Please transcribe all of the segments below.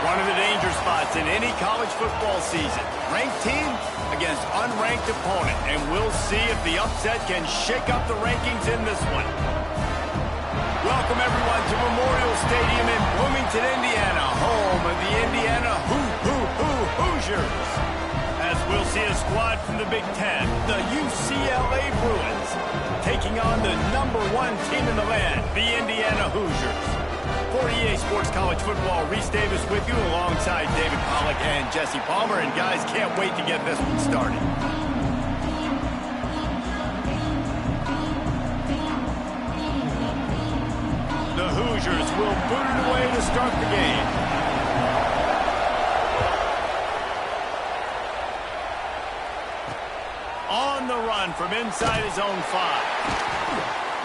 One of the danger spots in any college football season. Ranked team against unranked opponent. And we'll see if the upset can shake up the rankings in this one. Welcome, everyone, to Memorial Stadium in Bloomington, Indiana, home of the Indiana Hoosiers. As we'll see a squad from the Big Ten, the UCLA Bruins, taking on the #1 team in the land, the Indiana Hoosiers. For EA Sports College Football, Reese Davis with you alongside David Pollack and Jesse Palmer. And guys, can't wait to get this one started. The Hoosiers will boot it away to start the game. On the run from inside his own 5.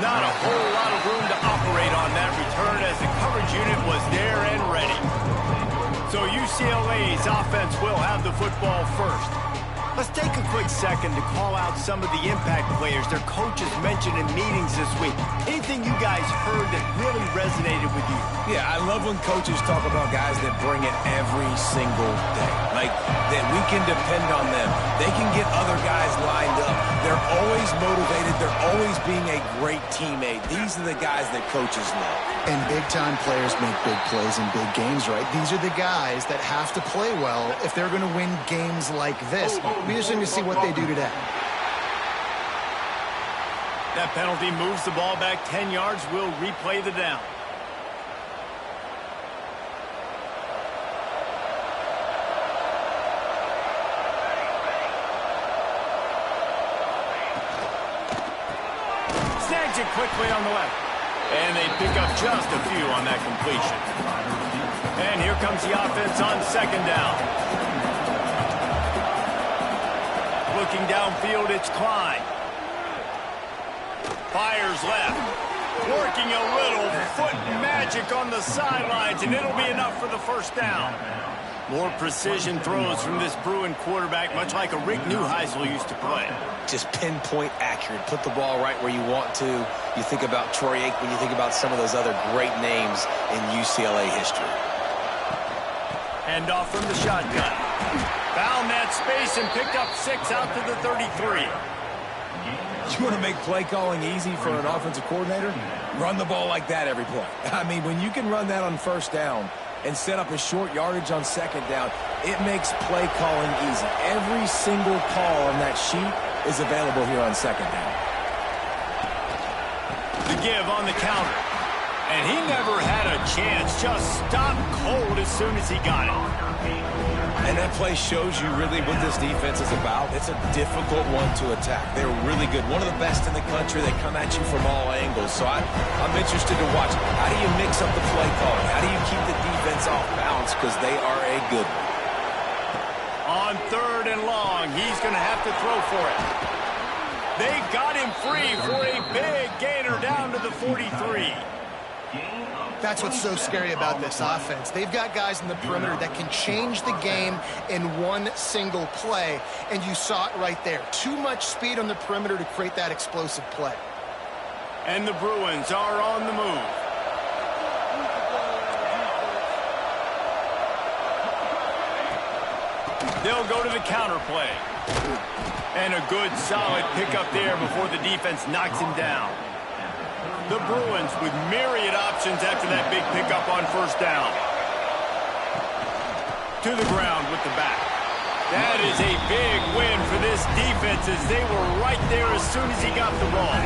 Not a whole lot of room to operate on that return as the coverage unit was there and ready. So UCLA's offense will have the football first. Let's take a quick second to call out some of the impact players their coaches mentioned in meetings this week. Anything you guys heard that really resonated with you? Yeah, I love when coaches talk about guys that bring it every single day. Like, that we can depend on them. They can get other guys lined up. They're always motivated. They're always being a great teammate. These are the guys that coaches love. And big-time players make big plays in big games, right? These are the guys that have to play well if they're going to win games like this. Be interesting to see what they do today. That penalty moves the ball back 10 yards. We'll replay the down. Snags it quickly on the left. And they pick up just a few on that completion. And here comes the offense on second down. Looking downfield, it's Klein. Fires left. Working a little foot magic on the sidelines, and it'll be enough for the first down. More precision throws from this Bruin quarterback, much like a Rick Neuheisel used to play. Just pinpoint accurate. Put the ball right where you want to. You think about Troy Aikman, you think about some of those other great names in UCLA history. Hand off from the shotgun. Found that space and picked up 6 out to the 33. You want to make play calling easy for an offensive coordinator? Run the ball like that every play. I mean, when you can run that on first down and set up a short yardage on second down, it makes play calling easy. Every single call on that sheet is available here on second down. The give on the counter. And he never had a chance. Just stopped cold as soon as he got it. And that play shows you really what this defense is about. It's a difficult one to attack. They're really good. One of the best in the country. They come at you from all angles. So I'm interested to watch. How do you mix up the play calling? How do you keep the defense off balance? Because they are a good one. On 3rd and long, he's going to have to throw for it. They got him free for a big gainer down to the 43. That's what's so scary about this offense. They've got guys in the perimeter that can change the game in one single play, and you saw it right there. Too much speed on the perimeter to create that explosive play. And the Bruins are on the move. They'll go to the counter play. And a good, solid pickup there before the defense knocks him down. The Bruins with myriad options after that big pickup on first down. To the ground with the back. That is a big win for this defense as they were right there as soon as he got the ball.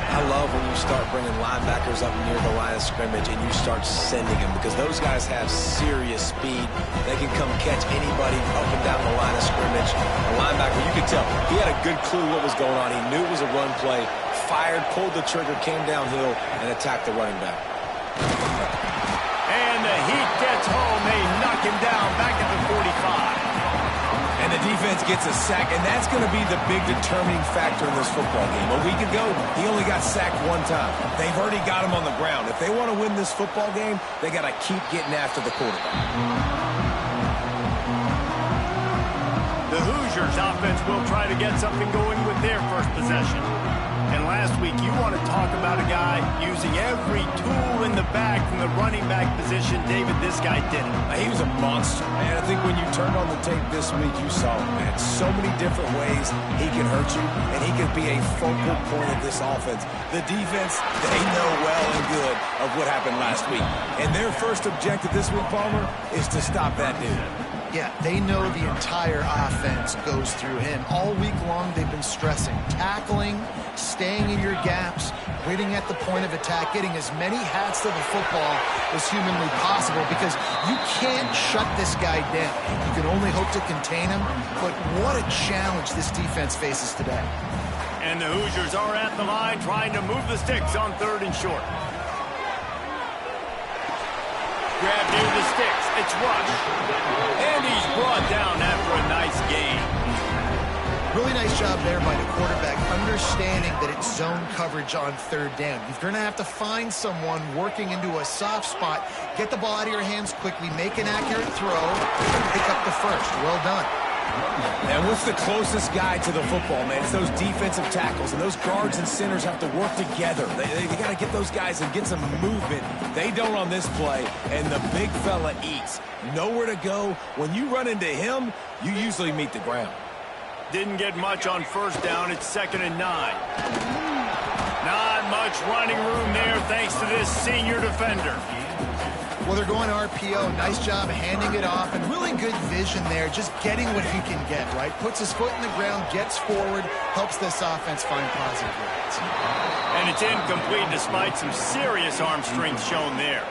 I love when you start bringing linebackers up near the line of scrimmage and you start sending them because those guys have serious speed. They can come catch anybody up and down the line of scrimmage. The linebacker, you could tell, he had a good clue what was going on. He knew it was a run play, fired, pulled the trigger, came downhill, and attacked the running back. And the heat gets home. They knock him down back at the 45. And the defense gets a sack, and that's going to be the big determining factor in this football game. A week ago, he only got sacked one time. They've already got him on the ground. If they want to win this football game, they got to keep getting after the quarterback. The Hoosiers Hoosiers offense will try to get something going with their first possession. And last week, you want to talk about a guy using every tool in the bag from the running back position. David, this guy did it. He was a monster, man. I think when you turned on the tape this week, you saw it, man. So many different ways he can hurt you, and he can be a focal point of this offense. The defense, they know well and good of what happened last week. And their first objective this week, Palmer, is to stop that dude. Yeah, they know the entire offense goes through him. All week long, they've been stressing tackling, staying in your gaps, waiting at the point of attack, getting as many hats to the football as humanly possible because you can't shut this guy down. You can only hope to contain him, but what a challenge this defense faces today. And the Hoosiers are at the line trying to move the sticks on 3rd and short. Grab near the sticks. It's Rush. And he's brought down after a nice gain. Really nice job there by the quarterback, understanding that it's zone coverage on 3rd down. You're going to have to find someone working into a soft spot, get the ball out of your hands quickly, make an accurate throw, and pick up the first. Well done. And what's the closest guy to the football, man? It's those defensive tackles, and those guards and centers have to work together. They got to get those guys and get some movement. They don't on this play, and the big fella eats. Nowhere to go. When you run into him, you usually meet the ground. Didn't get much on 1st down. It's 2nd and 9. Not much running room there thanks to this senior defender. Well, they're going RPO. Nice job handing it off, and really good vision there, just getting what he can get, right? Puts his foot in the ground, gets forward, helps this offense find positive yards. And it's incomplete despite some serious arm strength shown there.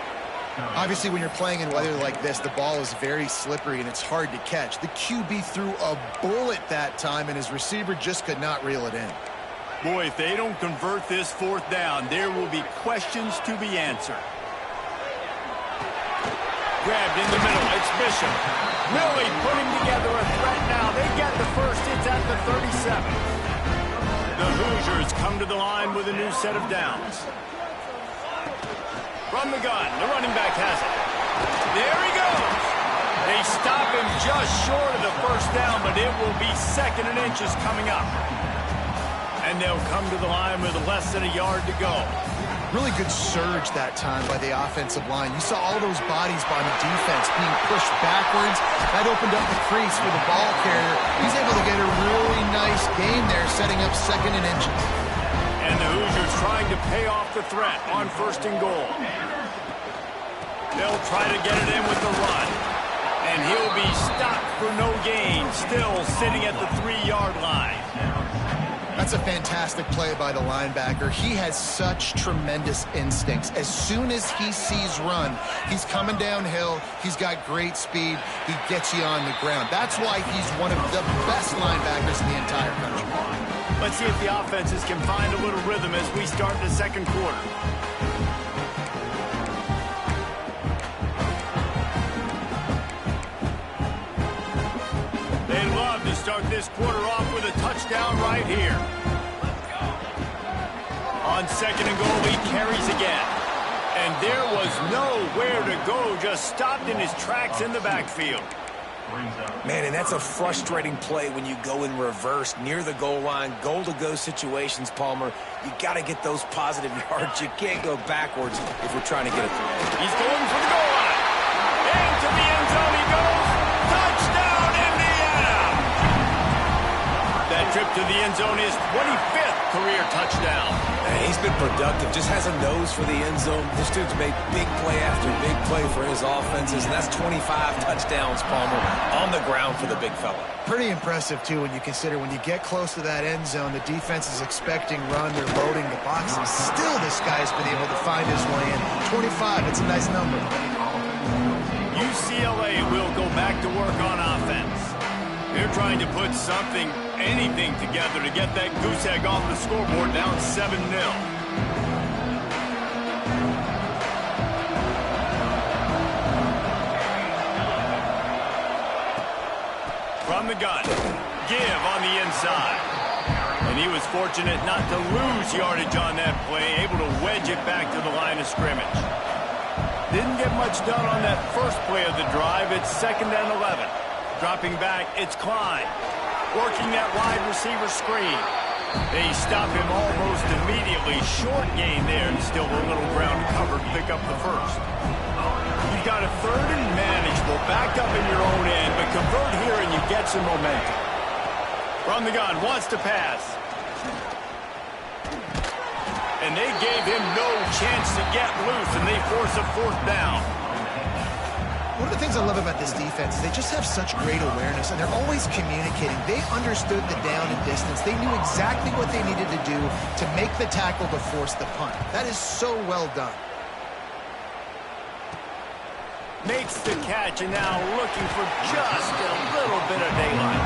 Obviously, when you're playing in weather like this, the ball is very slippery, and it's hard to catch. The QB threw a bullet that time, and his receiver just could not reel it in. Boy, if they don't convert this 4th down, there will be questions to be answered. Grabbed in the middle. It's Bishop. Millie putting together a threat now. They get the first. It's at the 37. The Hoosiers come to the line with a new set of downs. From the gun, the running back has it. There he goes. They stop him just short of the 1st down, but it will be 2nd and inches coming up. And they'll come to the line with less than a yard to go. Really good surge that time by the offensive line. You saw all those bodies by the defense being pushed backwards. That opened up the crease for the ball carrier. He's able to get a really nice gain there, setting up 2nd and inches. And the Hoosiers trying to pay off the threat on 1st and goal. They'll try to get it in with the run. And he'll be stopped for no gain, still sitting at the 3-yard line. That's a fantastic play by the linebacker. He has such tremendous instincts. As soon as he sees run, he's coming downhill. He's got great speed. He gets you on the ground. That's why he's one of the best linebackers in the entire country. Let's see if the offenses can find a little rhythm as we start the 2nd quarter. They love to start this quarter off with a touchdown right here. On 2nd and goal, he carries again. And there was nowhere to go, just stopped in his tracks in the backfield. Man, and that's a frustrating play when you go in reverse near the goal line, goal-to-go situations, Palmer. You got to get those positive yards. You can't go backwards if you're trying to get it through. He's going for the goal line. Into the end zone he goes. Touchdown, Indiana! That trip to the end zone is 25th career touchdown. Man, he's been productive, just has a nose for the end zone. This dude's made big play after big play for his offenses, and that's 25 touchdowns, Palmer, on the ground for the big fella. Pretty impressive, too, when you consider when you get close to that end zone, the defense is expecting run, they're loading the boxes. Still, this guy's been able to find his way in. 25, it's a nice number. UCLA will go back to work on offense. They're trying to put something, anything together to get that goose egg off the scoreboard, down 7-0. From the gun, give on the inside. And he was fortunate not to lose yardage on that play, able to wedge it back to the line of scrimmage. Didn't get much done on that first play of the drive. It's 2nd and 11. Dropping back, it's Klein. working that wide receiver screen. They stop him almost immediately. Short gain there, and still a little ground to cover to pick up the first. You've got a third and manageable, back up in your own end, but convert here and you get some momentum. From the gun, wants to pass. And they gave him no chance to get loose, and they force a fourth down. One of the things I love about this defense is they just have such great awareness, and they're always communicating. They understood the down and distance. They knew exactly what they needed to do to make the tackle to force the punt. That is so well done. Makes the catch, and now looking for just a little bit of daylight.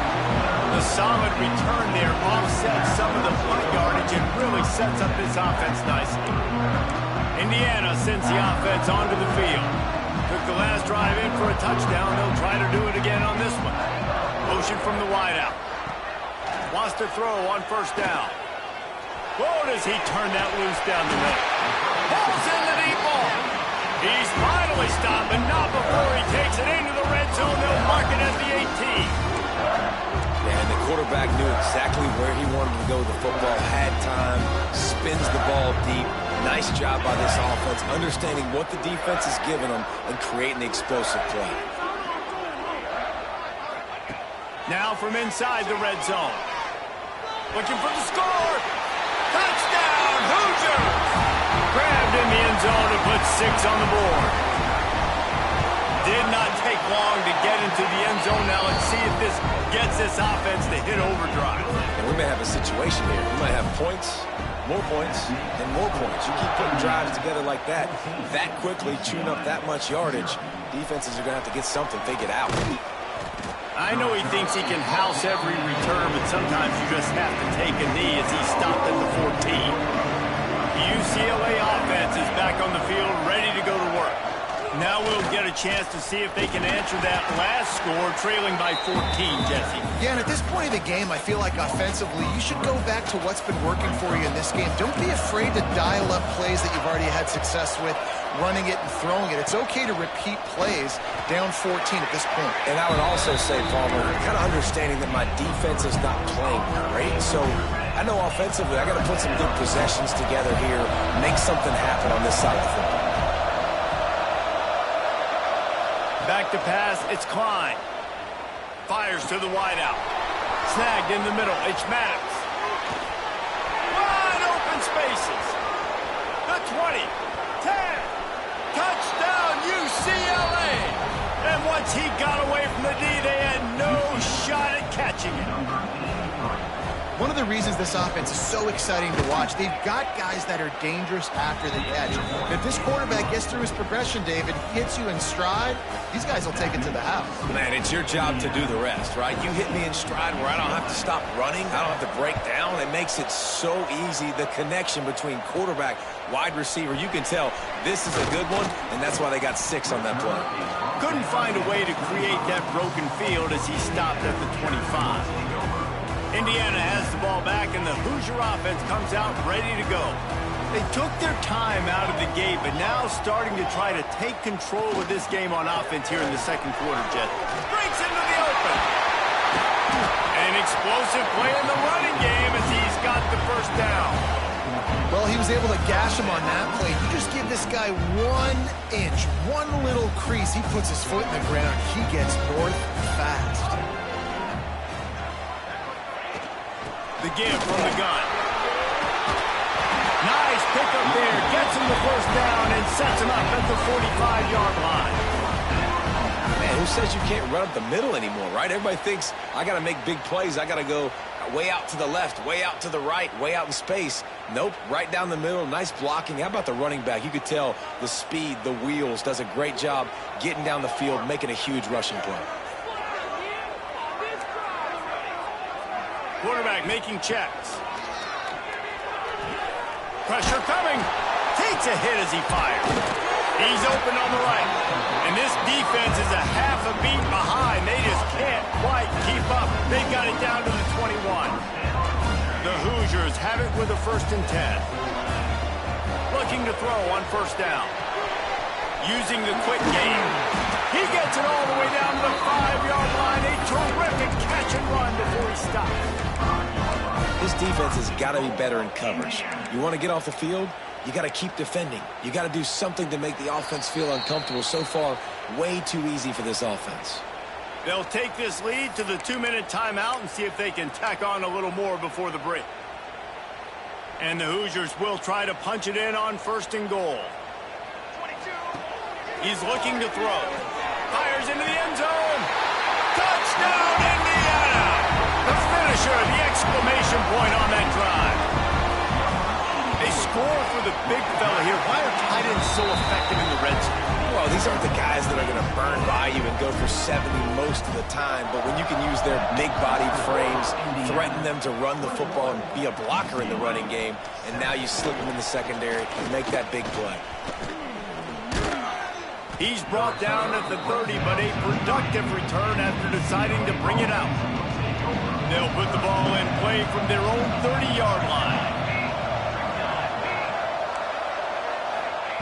The solid return there offsets some of the punt yardage and really sets up this offense nicely. Indiana sends the offense onto the field. Took the last drive in for a touchdown. They'll try to do it again on this one. Motion from the wideout. Wants to throw on first down. Whoa, does he turn that loose down the middle? Ball's in the deep ball. He's finally stopped, but not before he takes it into the red zone. They'll mark it as the 18. Yeah, and the quarterback knew exactly where he wanted to go with the football, had time, spins the ball deep. Nice job by this offense, understanding what the defense is giving them and creating the explosive play. Now from inside the red zone. Looking for the score. Touchdown, Hoosiers! Grabbed in the end zone and put 6 on the board. Did not take long to get into the end zone. Now let's see if this gets this offense to hit overdrive. And we may have a situation here. We might have points, more points, and more points. You keep putting drives together like that quickly, chewing up that much yardage, defenses are going to have to get something figured out. I know he thinks he can house every return, but sometimes you just have to take a knee as he stopped at the 14. The UCLA offense is back on the field, ready to go to work. Now we'll get a chance to see if they can answer that last score, trailing by 14, Jesse. Yeah, and at this point of the game, I feel like offensively, you should go back to what's been working for you in this game. Don't be afraid to dial up plays that you've already had success with, running it and throwing it. It's okay to repeat plays down 14 at this point. And I would also say, Palmer, kind of understanding that my defense is not playing great, so I know offensively I got to put some good possessions together here, make something happen on this side of the football. Back to pass, it's Klein. Fires to the wideout. Snagged in the middle, it's Maddox. Wide open spaces. The 20, 10, touchdown UCLA. And once he got away from the D, they had no shot at catching it. One of the reasons this offense is so exciting to watch, they've got guys that are dangerous after the catch. And if this quarterback gets through his progression, David, hits you in stride, these guys will take it to the house. Man, it's your job to do the rest, right? You hit me in stride where I don't have to stop running. I don't have to break down. It makes it so easy, the connection between quarterback, wide receiver. You can tell this is a good one, and that's why they got 6 on that play. Couldn't find a way to create that broken field as he stopped at the 25. Indiana has the ball back, and the Hoosier offense comes out ready to go. They took their time out of the gate, but now starting to try to take control of this game on offense here in the second quarter, Jet. Breaks into the open. An explosive play in the running game as he's got the first down. Well, he was able to gash him on that play. You just give this guy 1 inch, one little crease. He puts his foot in the ground. He gets north fast. The give from the gun. Nice pickup there. Gets him the first down and sets him up at the 45-yard line. Man, who says you can't run up the middle anymore, right? Everybody thinks I got to make big plays. I got to go way out to the left, way out to the right, way out in space. Nope, right down the middle. Nice blocking. How about the running back? You could tell the speed, the wheels, does a great job getting down the field, making a huge rushing play. Quarterback making checks. Pressure coming. Takes a hit as he fires. He's open on the right. And this defense is a half a beat behind. They just can't quite keep up. They've got it down to the 21. The Hoosiers have it with a 1st and 10. Looking to throw on first down. Using the quick game. He gets it all the way down to the 5-yard line. They terrific catch and run before he stopped. This defense has got to be better in coverage. You want to get off the field, you got to keep defending. You got to do something to make the offense feel uncomfortable. So far, way too easy for this offense. They'll take this lead to the 2-minute timeout and see if they can tack on a little more before the break. And the Hoosiers will try to punch it in on 1st and goal. He's looking to throw. Fires into the end zone. Touchdown, Indiana! The finisher, the exclamation point on that drive. They score for the big fella here. Why are tight ends so effective in the red zone? Well, these aren't the guys that are going to burn by you and go for 70 most of the time, but when you can use their big-bodied frames, threaten them to run the football and be a blocker in the running game, and now you slip them in the secondary and make that big play. He's brought down at the 30, but a productive return after deciding to bring it out. They'll put the ball in play from their own 30-yard line.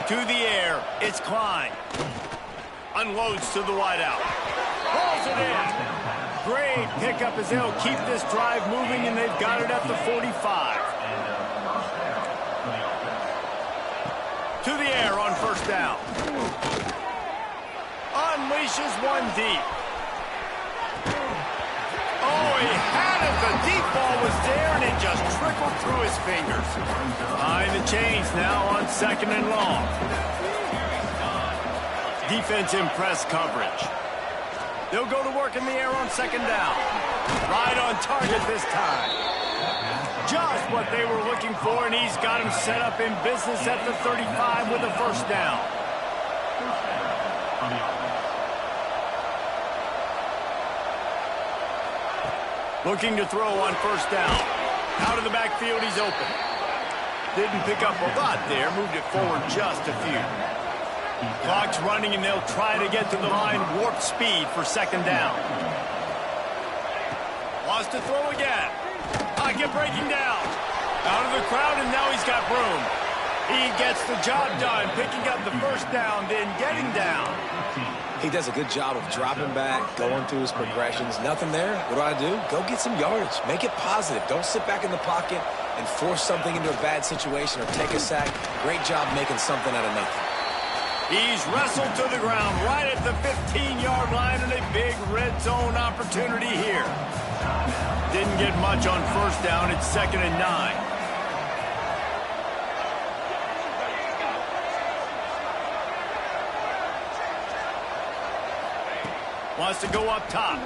To the air, it's Klein. Unloads to the wideout. Rolls it in. Great pickup as they'll keep this drive moving, and they've got it at the 45. To the air on 1st down. Unleashes one deep. Oh, he had it. The deep ball was there, and it just trickled through his fingers. Behind the chains now on 2nd and long. Defense in press coverage. They'll go to work in the air on 2nd down. Right on target this time. Just what they were looking for, and he's got him set up in business at the 35 with a 1st down. Looking to throw on 1st down. Out of the backfield, he's open. Didn't pick up a lot there. Moved it forward just a few. Clock's running, and they'll try to get to the line warp speed for 2nd down. Wants to throw again. Pocket breaking down. Out of the crowd, and now he's got room. He gets the job done, picking up the 1st down, then getting down. He does a good job of dropping back, going through his progressions. Nothing there. What do? Go get some yardage. Make it positive. Don't sit back in the pocket and force something into a bad situation or take a sack. Great job making something out of nothing. He's wrestled to the ground right at the 15-yard line, and a big red zone opportunity here. Didn't get much on 1st down. It's 2nd and 9. Wants to go up top.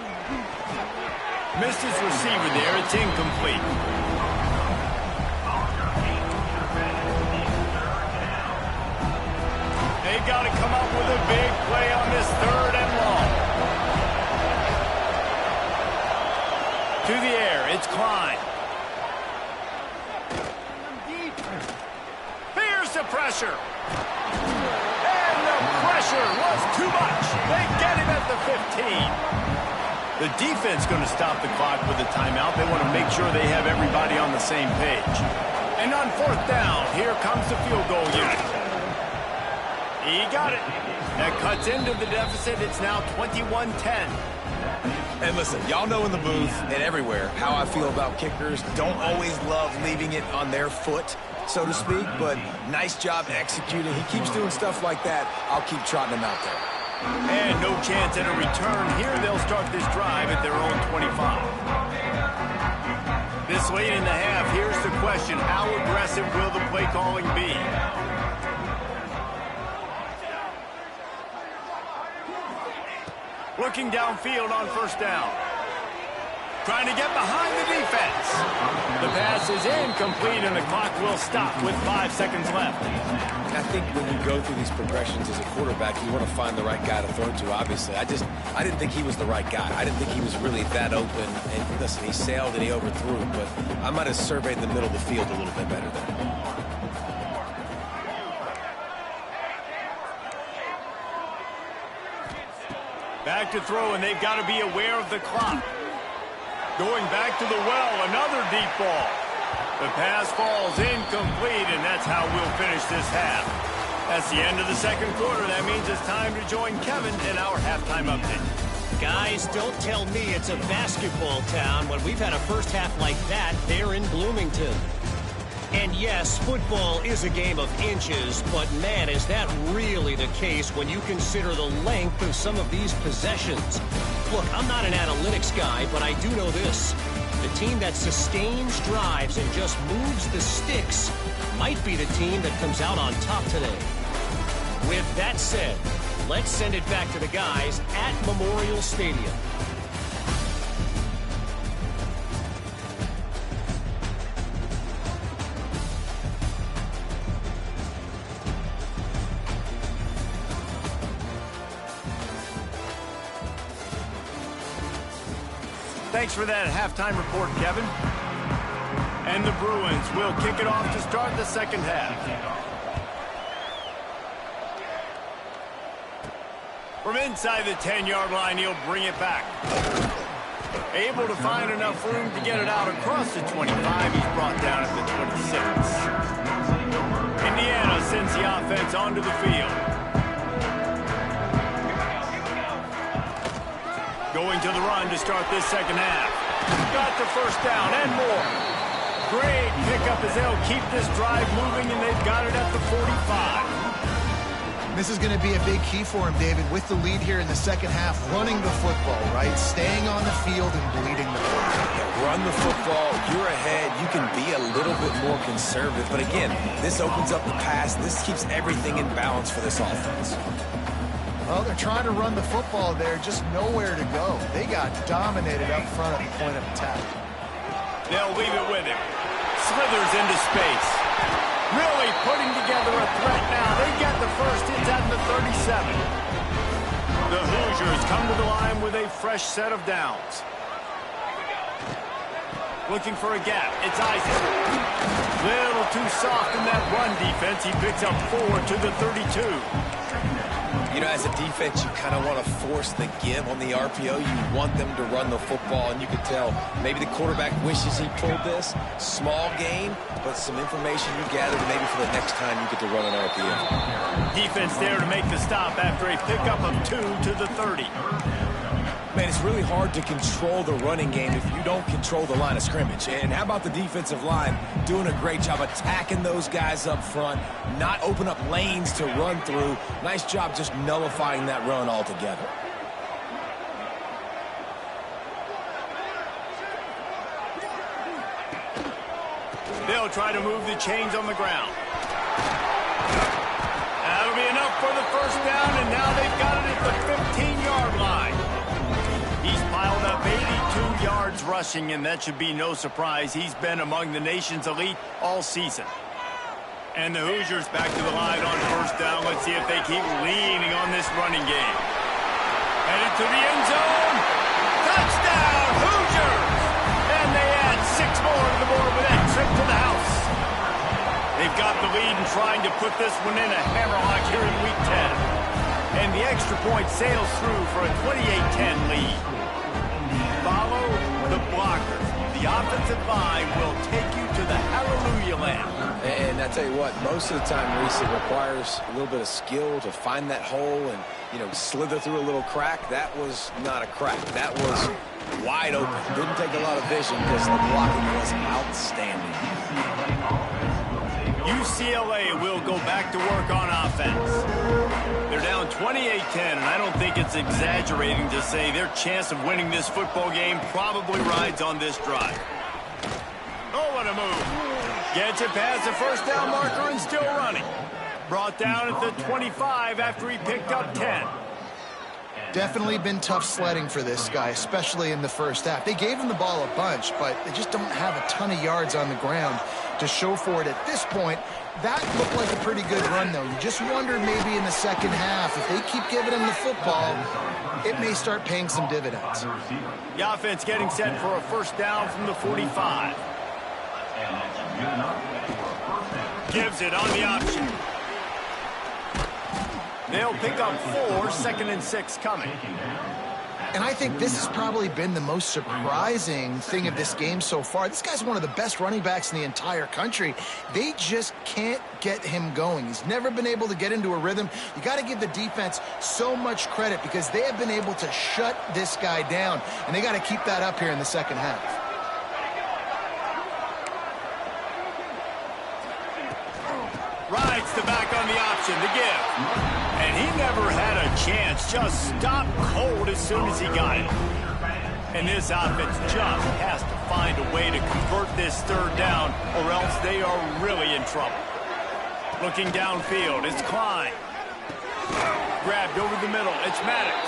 Missed his receiver there. It's incomplete. They've got to come up with a big play on this 3rd and long. To the air, it's Klein. Here's the pressure. And the pressure was too much. They get him at the 15. The defense going to stop the clock with a timeout. They want to make sure they have everybody on the same page. And on 4th down, here comes the field goal unit. He got it. That cuts into the deficit. It's now 21-10. And listen, y'all know in the booth and everywhere how I feel about kickers. Don't always love leaving it on their foot, so to speak, but nice job executing. He keeps doing stuff like that. I'll keep trotting him out there. And no chance at a return here. They'll start this drive at their own 25. This late in the half, here's the question. How aggressive will the play calling be? Looking downfield on 1st down. Trying to get behind the defense. The pass is incomplete, and the clock will stop with 5 seconds left. I think when you go through these progressions as a quarterback, you want to find the right guy to throw to, obviously. I didn't think he was the right guy. I didn't think he was really that open. And listen, he sailed and he overthrew, but I might have surveyed the middle of the field a little bit better there. Back to throw, and they've got to be aware of the clock. Going back to the well, another deep ball. The pass falls incomplete, and that's how we'll finish this half. That's the end of the 2nd quarter. That means it's time to join Kevin in our halftime update. Guys, don't tell me it's a basketball town when we've had a first half like that there in Bloomington. And yes, football is a game of inches, but man, is that really the case when you consider the length of some of these possessions. Look, I'm not an analytics guy, but I do know this. The team that sustains drives and just moves the sticks might be the team that comes out on top today. With that said, let's send it back to the guys at Memorial Stadium. Thanks for that halftime report, Kevin. And the Bruins will kick it off to start the second half. From inside the 10-yard line, he'll bring it back. Able to find enough room to get it out across the 25. He's brought down at the 26. Indiana sends the offense onto the field. Going to the run to start this second half. Got the first down and more. Great pickup as they'll keep this drive moving, and they've got it at the 45. This is going to be a big key for him, David, with the lead here in the second half, running the football, right? Staying on the field and bleeding the football. Yeah, run the football, you're ahead, you can be a little bit more conservative. But again, this opens up the pass. This keeps everything in balance for this offense. Well, they're trying to run the football there, just nowhere to go. They got dominated up front at the point of attack. They'll leave it with him. Slithers into space. Really putting together a threat now. They get the first. It's at the 37. The Hoosiers come to the line with a fresh set of downs. Looking for a gap. It's Isaac. Little too soft in that run defense. He picks up 4 to the 32. You know, as a defense, you kind of want to force the give on the RPO. You want them to run the football, and you can tell maybe the quarterback wishes he pulled this. Small gain, but some information you gathered maybe for the next time you get to run an RPO. Defense there to make the stop after a pickup of 2 to the 30. Man, it's really hard to control the running game if you don't control the line of scrimmage. And how about the defensive line doing a great job attacking those guys up front, not open up lanes to run through. Nice job just nullifying that run altogether. They'll try to move the chains on the ground. That'll be enough for the first down, and now they've got it at the 15-yard line. He's piled up 82 yards rushing, and that should be no surprise. He's been among the nation's elite all season. And the Hoosiers back to the line on first down. Let's see if they keep leaning on this running game. Headed to the end zone. Touchdown, Hoosiers! And they add 6 more to the board with that trip to the house. They've got the lead and trying to put this one in a hammerlock here in Week 10. And the extra point sails through for a 28-10 lead. Follow the blockers. The offensive line will take you to the hallelujah land. And I tell you what, most of the time, Reese, it requires a little bit of skill to find that hole and, you know, slither through a little crack. That was not a crack. That was wide open. Didn't take a lot of vision because the blocking was outstanding. UCLA will go back to work on offense. They're down 28-10, and I don't think it's exaggerating to say their chance of winning this football game probably rides on this drive. Oh, what a move. Gets it past the first down marker and still running. Brought down at the 25 after he picked up 10. Definitely been tough sledding for this guy, especially in the first half. They gave him the ball a bunch, but they just don't have a ton of yards on the ground to show for it at this point. That looked like a pretty good run, though. You just wondered maybe in the second half, if they keep giving him the football, it may start paying some dividends. The offense getting set for a first down from the 45. Gives it on the option. They'll pick up 4, 2nd and 6 coming. And I think this has probably been the most surprising thing of this game so far. This guy's one of the best running backs in the entire country. They just can't get him going. He's never been able to get into a rhythm. You got to give the defense so much credit because they have been able to shut this guy down, and they got to keep that up here in the second half. Rides the back on the option to give. And he never had a chance. Just stopped cold as soon as he got it. And this offense just has to find a way to convert this third down, or else they are really in trouble. Looking downfield, it's Klein. Grabbed over the middle, it's Maddox.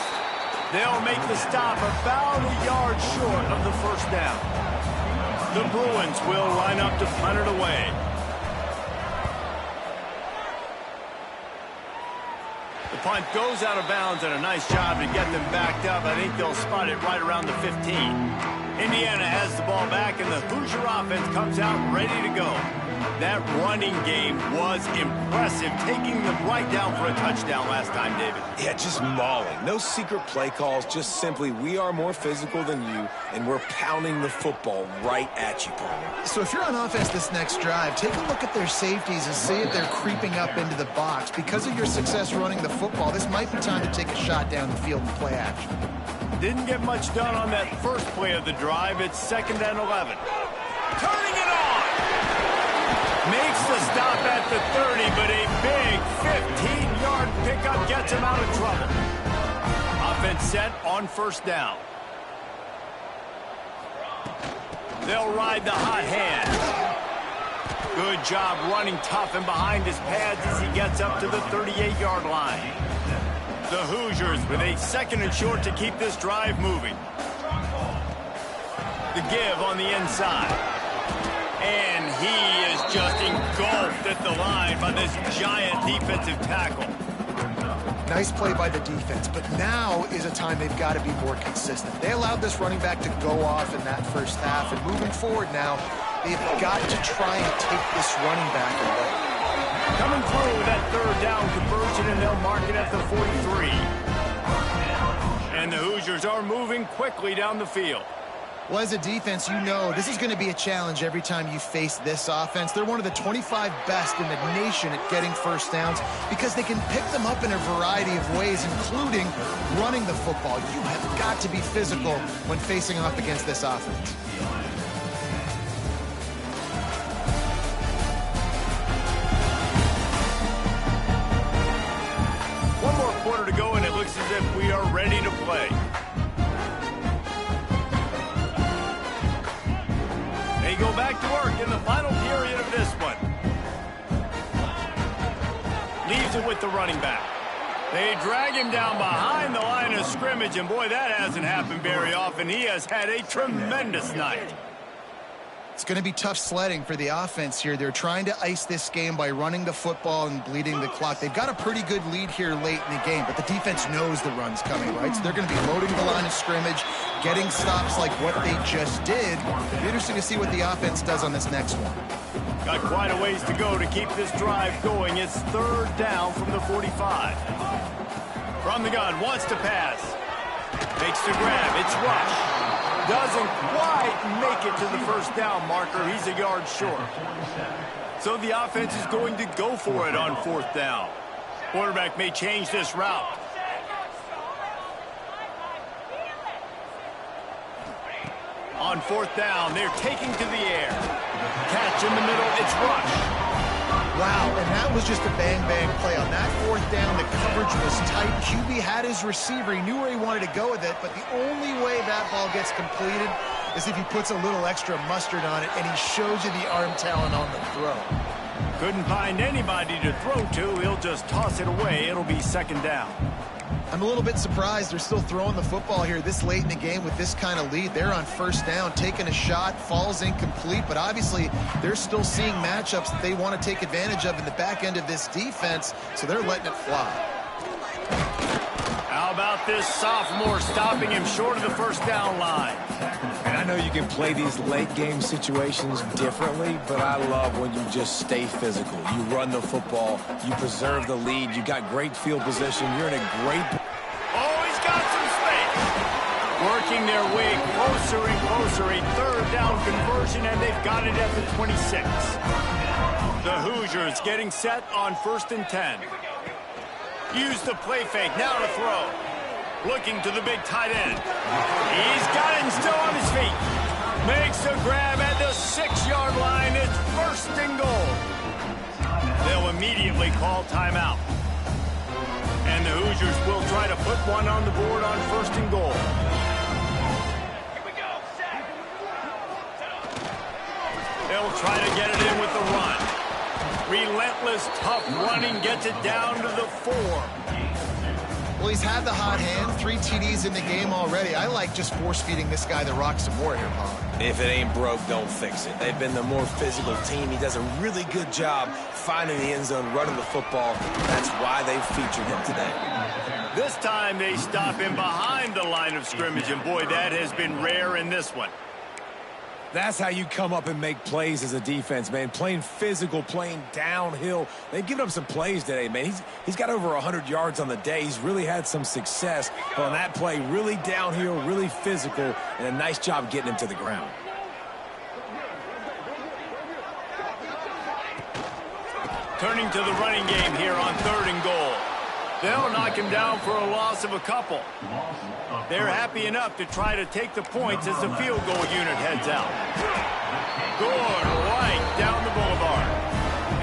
They'll make the stop about a yard short of the first down. The Bruins will line up to punt it away. The punt goes out of bounds, and a nice job to get them backed up. I think they'll spot it right around the 15. Indiana has the ball back, and the Hoosier offense comes out ready to go. That running game was impressive, taking them right down for a touchdown last time, David. Yeah, just mauling. No secret play calls, just simply we are more physical than you, and we're pounding the football right at you, Paul. So if you're on offense this next drive, take a look at their safeties and see if they're creeping up into the box. Because of your success running the football, this might be time to take a shot down the field and play action. Didn't get much done on that first play of the drive. It's 2nd and 11. Turning it on! Makes the stop at the 30, but a big 15-yard pickup gets him out of trouble. Offense set on first down. They'll ride the hot hand. Good job running tough and behind his pads as he gets up to the 38-yard line. The Hoosiers with a 2nd and short to keep this drive moving. The give on the inside. And he is just engulfed at the line by this giant defensive tackle. Nice play by the defense, but now is a time they've got to be more consistent. They allowed this running back to go off in that first half, and moving forward now, they've got to try and take this running back away. Coming through with that third down conversion, and they'll mark it at the 43. And the Hoosiers are moving quickly down the field. Well, as a defense, you know this is going to be a challenge every time you face this offense. They're one of the 25 best in the nation at getting first downs because they can pick them up in a variety of ways, including running the football. You have got to be physical when facing off against this offense. One more quarter to go, and it looks as if we are ready to play. They go back to work in the final period of this one. Leaves it with the running back. They drag him down behind the line of scrimmage, and boy, that hasn't happened very often. He has had a tremendous night. It's going to be tough sledding for the offense here. They're trying to ice this game by running the football and bleeding the clock. They've got a pretty good lead here late in the game, but the defense knows the run's coming, right? So they're going to be loading the line of scrimmage, getting stops like what they just did. It'll be interesting to see what the offense does on this next one. Got quite a ways to go to keep this drive going. It's 3rd down from the 45. From the gun, wants to pass. Makes the grab, it's Rush. Doesn't quite make it to the first down marker. He's a yard short. So the offense is going to go for it on 4th down. Quarterback may change this route. On 4th down, they're taking to the air. Catch in the middle, it's Rush. Wow, and that was just a bang-bang play. On that 4th down, the coverage was tight. QB had his receiver. He knew where he wanted to go with it, but the only way that ball gets completed is if he puts a little extra mustard on it, and he shows you the arm talent on the throw. Couldn't find anybody to throw to. He'll just toss it away. It'll be 2nd down. I'm a little bit surprised they're still throwing the football here this late in the game with this kind of lead. They're on 1st down, taking a shot, falls incomplete, but obviously they're still seeing matchups that they want to take advantage of in the back end of this defense, so they're letting it fly. How about this sophomore stopping him short of the 1st down line? And I know you can play these late game situations differently, but I love when you just stay physical. You run the football, you preserve the lead, you got great field position, you're in a great... Oh, he's got some space. Working their way closer and closer. A third down conversion, and they've got it at the 26. The Hoosiers getting set on 1st and 10. Use the play fake. Now to throw. Looking to the big tight end. He's got it and still on his feet. Makes a grab at the 6-yard line. It's 1st and goal. They'll immediately call timeout. And the Hoosiers will try to put one on the board on 1st and goal. They'll try to get it in with the run. Relentless, tough running gets it down to the 4. Well, he's had the hot hand, 3 TDs in the game already. I like just force-feeding this guy the rock some more here, Paul. If it ain't broke, don't fix it. They've been the more physical team. He does a really good job finding the end zone, running the football. That's why they've featured him today. This time they stop him behind the line of scrimmage, and boy, that has been rare in this one. That's how you come up and make plays as a defense, man. Playing physical, playing downhill. They've given up some plays today, man. He's got over 100 yards on the day. He's really had some success. But on that play, really downhill, really physical, and a nice job getting him to the ground. Turning to the running game here on 3rd and goal. They'll knock him down for a loss of a couple. They're happy enough to try to take the points as the field goal unit heads out. Good right down the boulevard.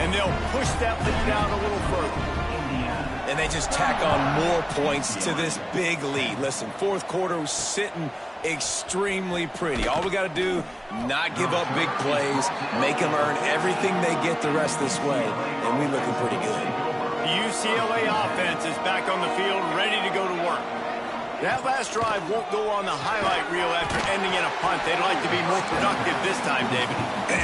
And they'll push that lead out a little further. And they just tack on more points to this big lead. Listen, 4th quarter was sitting extremely pretty. All we got to do, not give up big plays, make them earn everything they get the rest this way, and we're looking pretty good. The UCLA offense is back on the field, ready to go to work. That last drive won't go on the highlight reel after ending in a punt. They'd like to be more productive this time, David.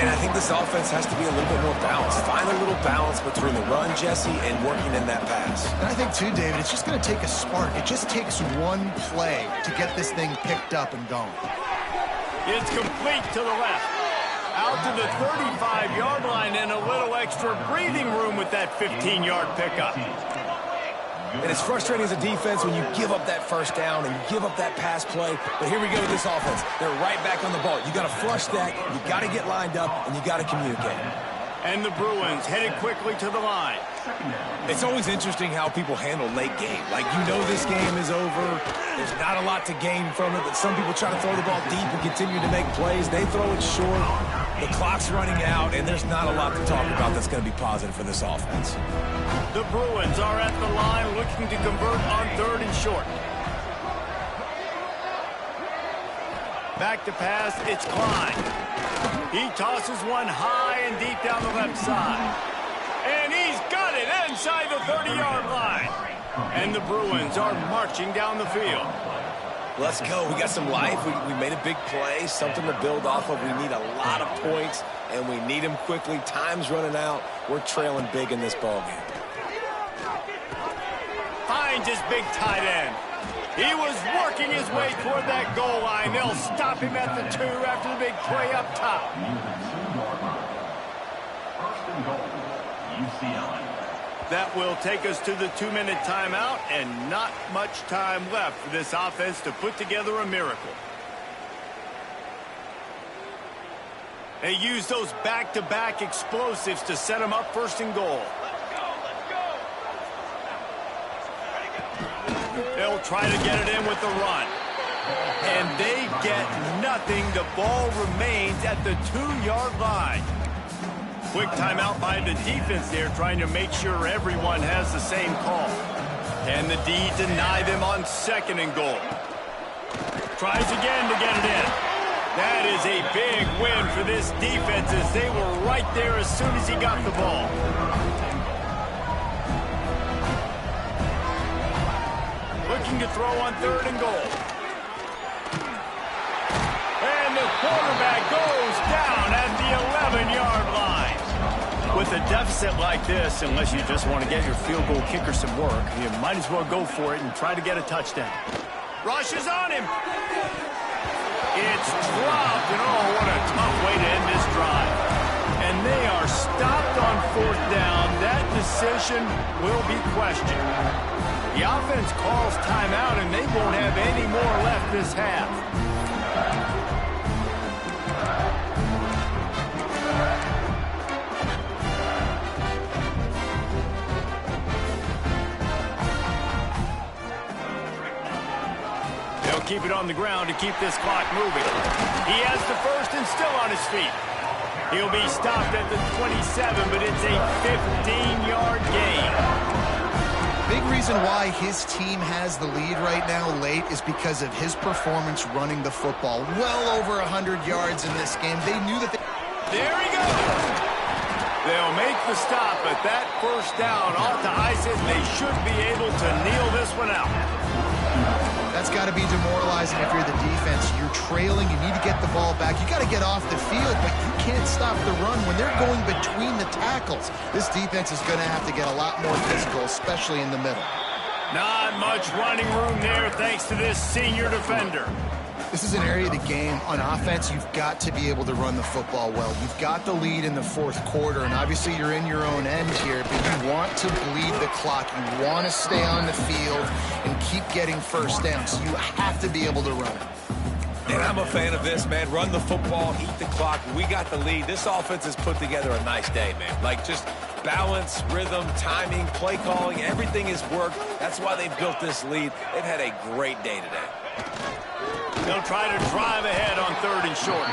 And I think this offense has to be a little bit more balanced. Find a little balance between the run, Jesse, and working in that pass. And I think, too, David, it's just going to take a spark. It just takes one play to get this thing picked up and going. It's complete to the left. Out to the 35-yard line, and a little extra breathing room with that 15-yard pickup. And it's frustrating as a defense when you give up that 1st down and you give up that pass play. But here we go with this offense. They're right back on the ball. You got to flush that, you got to get lined up, and you got to communicate. And the Bruins headed quickly to the line. It's always interesting how people handle late game. Like, you know this game is over. There's not a lot to gain from it, but some people try to throw the ball deep and continue to make plays. They throw it short. The clock's running out, and there's not a lot to talk about that's going to be positive for this offense. The Bruins are at the line looking to convert on 3rd and short. Back to pass, it's Klein. He tosses one high and deep down the left side. And he's got it inside the 30-yard line. And the Bruins are marching down the field. Let's go. We got some life. We made a big play, something to build off of. We need a lot of points, and we need them quickly. Time's running out. We're trailing big in this ballgame. Finds his big tight end. He was working his way toward that goal line. They'll stop him at the 2 after the big play up top. That will take us to the 2-minute timeout, and not much time left for this offense to put together a miracle. They use those back-to-back explosives to set them up 1st and goal. They'll try to get it in with the run. And they get nothing. The ball remains at the 2-yard line. Quick timeout by the defense there, trying to make sure everyone has the same call. And the D deny them on 2nd and goal. Tries again to get it in. That is a big win for this defense, as they were right there as soon as he got the ball. Looking to throw on 3rd and goal. And the quarterback goes down at the 11-yard line. With a deficit like this, unless you just want to get your field goal kicker some work, you might as well go for it and try to get a touchdown. Rush is on him. It's dropped, and oh, what a tough way to end this drive. And they are stopped on 4th down. That decision will be questioned. The offense calls timeout, and they won't have any more left this half. They'll keep it on the ground to keep this clock moving. He has the first and still on his feet. He'll be stopped at the 27, but it's a 15-yard gain. Big reason why his team has the lead right now late is because of his performance running the football. Well over 100 yards in this game. They knew that There he goes. They'll make the stop, but that first down ought to ice it. They should be able to kneel this one out. That's got to be demoralizing if you're the defense. You're trailing. You need to get the ball back. You got to get off the field, but you can't stop the run when they're going between the tackles. This defense is going to have to get a lot more physical, especially in the middle. Not much running room there thanks to this senior defender. This is an area of the game on offense you've got to be able to run the football well. You've got the lead in the fourth quarter, and obviously you're in your own end here, but you want to bleed the clock. You want to stay on the field and keep getting first down, so you have to be able to run it. And I'm a fan of this, man. Run the football, eat the clock. We got the lead. This offense has put together a nice day, man. Like, just balance, rhythm, timing, play calling, everything has worked. That's why they've built this lead. They've had a great day today. They'll try to drive ahead on 3rd and short.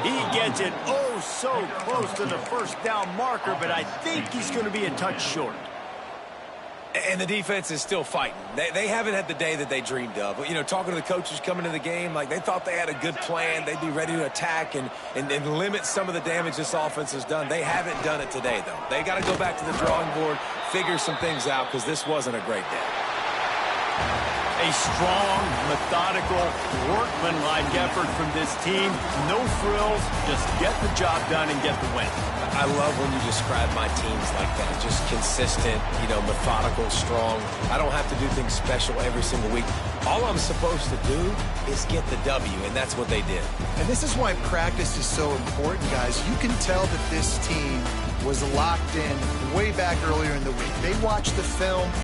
He gets it oh so close to the first down marker, but I think he's going to be a touch short. And the defense is still fighting. They haven't had the day that they dreamed of. You know, talking to the coaches coming to the game, like they thought they had a good plan. They'd be ready to attack and limit some of the damage this offense has done. They haven't done it today, though. They got to go back to the drawing board, figure some things out, because this wasn't a great day. A strong, methodical, workmanlike effort from this team. No frills, just get the job done and get the win. I love when you describe my teams like that. Just consistent, you know, methodical, strong. I don't have to do things special every single week. All I'm supposed to do is get the W, and that's what they did. And this is why practice is so important, guys. You can tell that this team was locked in way back earlier in the week. They watched the film.